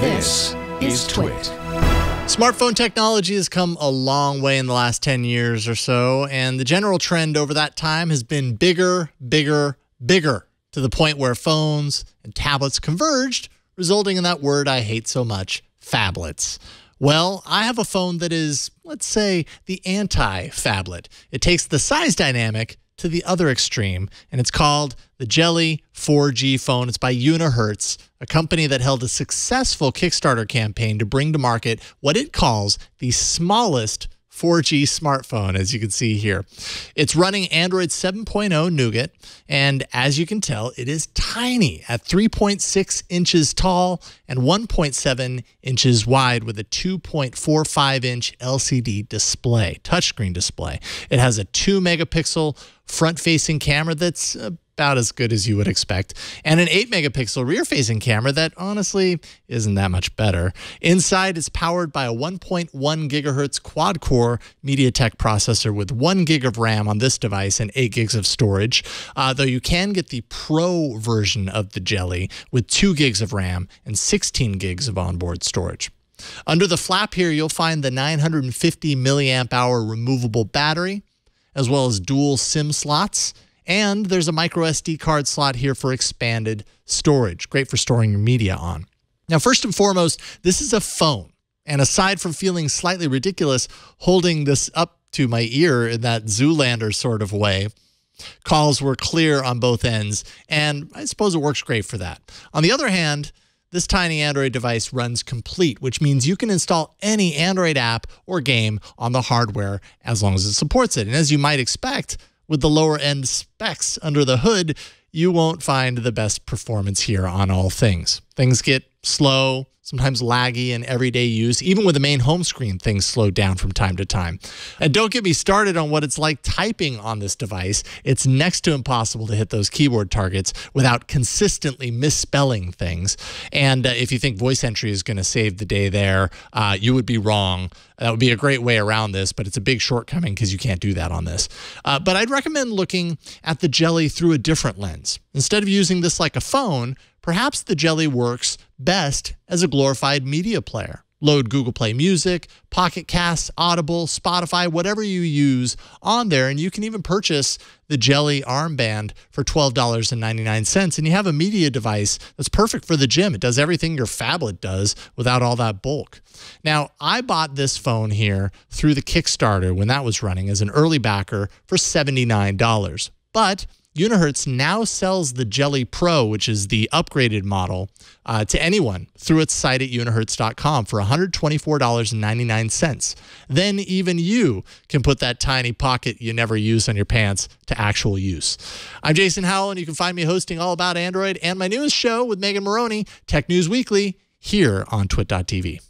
This is TWiT. Smartphone technology has come a long way in the last 10 years or so, and the general trend over that time has been bigger, bigger, bigger, to the point where phones and tablets converged, resulting in that word I hate so much, phablets. Well, I have a phone that is, let's say, the anti-phablet. It takes the size dynamic to the other extreme, and it's called the Jelly 4G phone. It's by Unihertz, a company that held a successful Kickstarter campaign to bring to market what it calls the smallest 4G smartphone, as you can see here. It's running Android 7.0 Nougat, and as you can tell, it is tiny at 3.6 inches tall and 1.7 inches wide with a 2.45-inch LCD display, touchscreen display. It has a 2-megapixel front-facing camera that's about as good as you would expect, and an 8-megapixel rear-facing camera that honestly isn't that much better. Inside, it's powered by a 1.1 gigahertz quad-core MediaTek processor with 1 gig of RAM on this device and 8 gigs of storage, though you can get the Pro version of the Jelly with 2 gigs of RAM and 16 gigs of onboard storage. Under the flap here, you'll find the 950 milliamp hour removable battery, as well as dual SIM slots. And there's a micro SD card slot here for expanded storage. Great for storing your media on. Now, first and foremost, this is a phone. And aside from feeling slightly ridiculous holding this up to my ear in that Zoolander sort of way, calls were clear on both ends. And I suppose it works great for that. On the other hand, this tiny Android device runs complete, which means you can install any Android app or game on the hardware as long as it supports it. And as you might expect, with the lower end specs under the hood, you won't find the best performance here on all things. Things get slow, sometimes laggy in everyday use. Even with the main home screen, things slow down from time to time. And don't get me started on what it's like typing on this device. It's next to impossible to hit those keyboard targets without consistently misspelling things. And if you think voice entry is going to save the day there, you would be wrong. That would be a great way around this, but it's a big shortcoming because you can't do that on this. But I'd recommend looking at the Jelly through a different lens. Instead of using this like a phone, perhaps the Jelly works best as a glorified media player. Load Google Play Music, Pocket Casts, Audible, Spotify, whatever you use on there, and you can even purchase the Jelly armband for $12.99, and you have a media device that's perfect for the gym. It does everything your phablet does without all that bulk. Now, I bought this phone here through the Kickstarter when that was running as an early backer for $79, but Unihertz now sells the Jelly Pro, which is the upgraded model, to anyone through its site at unihertz.com for $124.99. Then even you can put that tiny pocket you never use on your pants to actual use. I'm Jason Howell, and you can find me hosting all about Android and my newest show with Megan Maroney, Tech News Weekly, here on TWiT.tv.